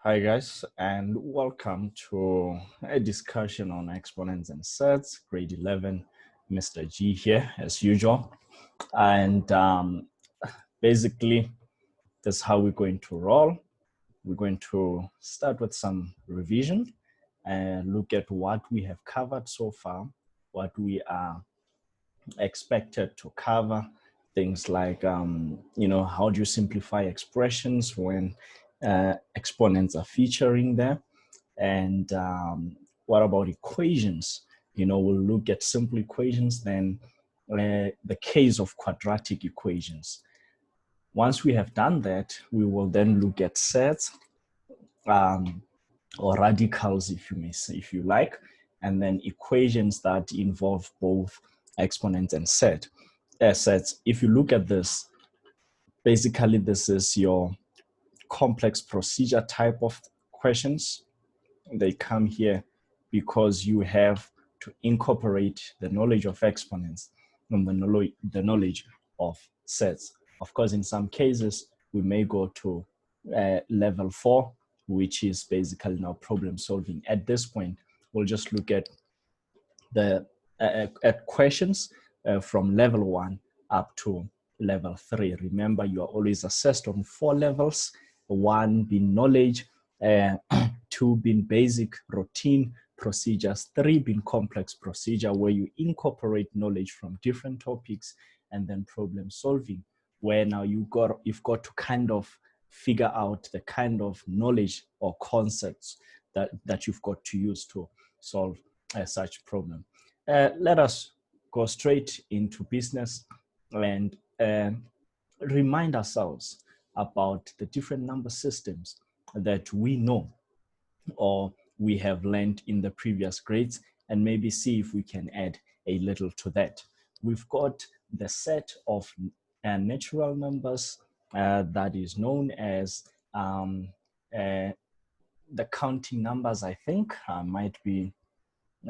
Hi guys, and welcome to a discussion on exponents and sets, grade 11, Mr. G here as usual. And basically, that's how we're going to roll. We're going to start with some revision and look at what we have covered so far, what we are expected to cover, things like, how do you simplify expressions when exponents are featuring there? And what about equations? We'll look at simple equations, then the case of quadratic equations. Once we have done that, we will then look at sets or radicals, if you like, and then equations that involve both exponents and sets. If you look at this, basically this is your complex procedure type of questions. They come here because you have to incorporate the knowledge of exponents and the knowledge of sets. Of course, in some cases, we may go to level 4, which is basically now problem solving. At this point, we'll just look at the at questions from level 1 up to level 3. Remember, you are always assessed on 4 levels, 1 being knowledge, 2 being basic routine procedures, 3 being complex procedure, where you incorporate knowledge from different topics, and then problem solving, where now you've got to kind of figure out the kind of knowledge or concepts that you've got to use to solve such problem. Let us go straight into business and remind ourselves about the different number systems that we know or we have learned in the previous grades, and maybe see if we can add a little to that. We've got the set of natural numbers that is known as the counting numbers. I think I might be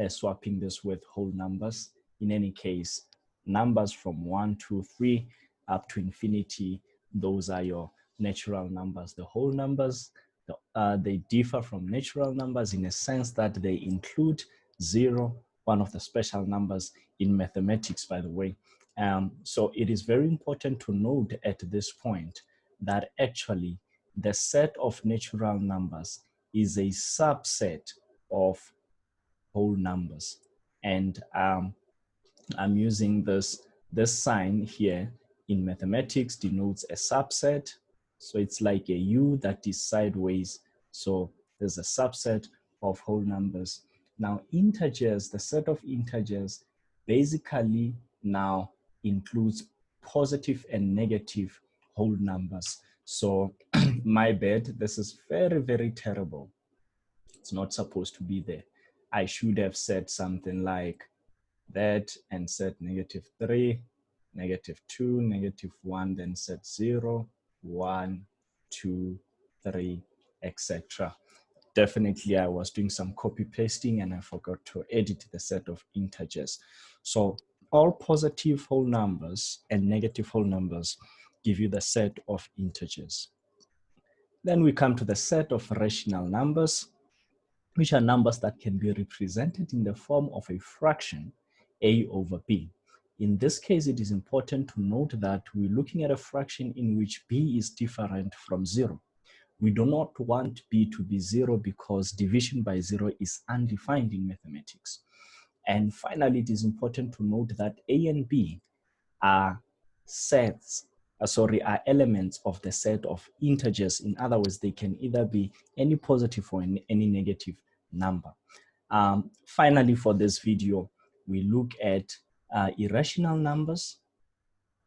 swapping this with whole numbers. In any case, numbers from 1, 2, 3 up to infinity, those are your natural numbers. The whole numbers, they differ from natural numbers in a sense that they include 0, one of the special numbers in mathematics, by the way. So it is very important to note at this point that actually the set of natural numbers is a subset of whole numbers. And I'm using this sign here in mathematics denotes a subset. So it's like a U that is sideways. So there's a subset of whole numbers. Now integers, the set of integers basically now includes positive and negative whole numbers. So my bad, this is very, very terrible. It's not supposed to be there. I should have said something like that and said -3, -2, -1, then said 0, 1, 2, 3, etc. Definitely, I was doing some copy pasting and I forgot to edit the set of integers. So all positive whole numbers and negative whole numbers give you the set of integers. Then we come to the set of rational numbers, which are numbers that can be represented in the form of a fraction, a over b. In this case, it is important to note that we're looking at a fraction in which b is different from 0. We do not want b to be 0 because division by 0 is undefined in mathematics. And finally, it is important to note that a and b are are elements of the set of integers. In other words, they can either be any positive or any negative number. Finally, for this video, we look at irrational numbers,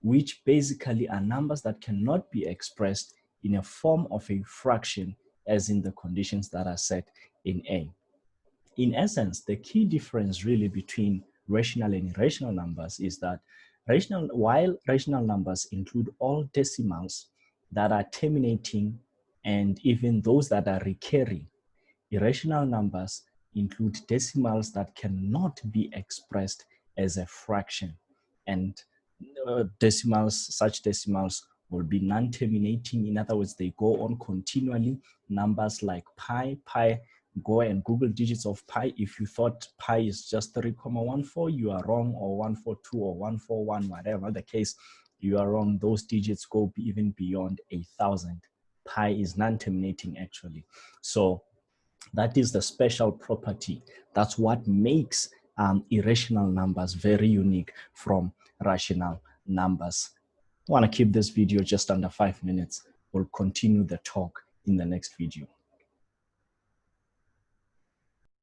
which basically are numbers that cannot be expressed in a form of a fraction, as in the conditions that are set in A. In essence, the key difference really between rational and irrational numbers is that while rational numbers include all decimals that are terminating and even those that are recurring, irrational numbers include decimals that cannot be expressed as a fraction. And such decimals will be non-terminating. In other words, they go on continually. Numbers like pi, go and Google digits of pi. If you thought pi is just 3.14, you are wrong, or 142 or 141, whatever the case, you are wrong. Those digits go even beyond 1,000. Pi is non-terminating actually. So that is the special property. That's what makes irrational numbers very unique from rational numbers. I want to keep this video just under 5 minutes. We'll continue the talk in the next video.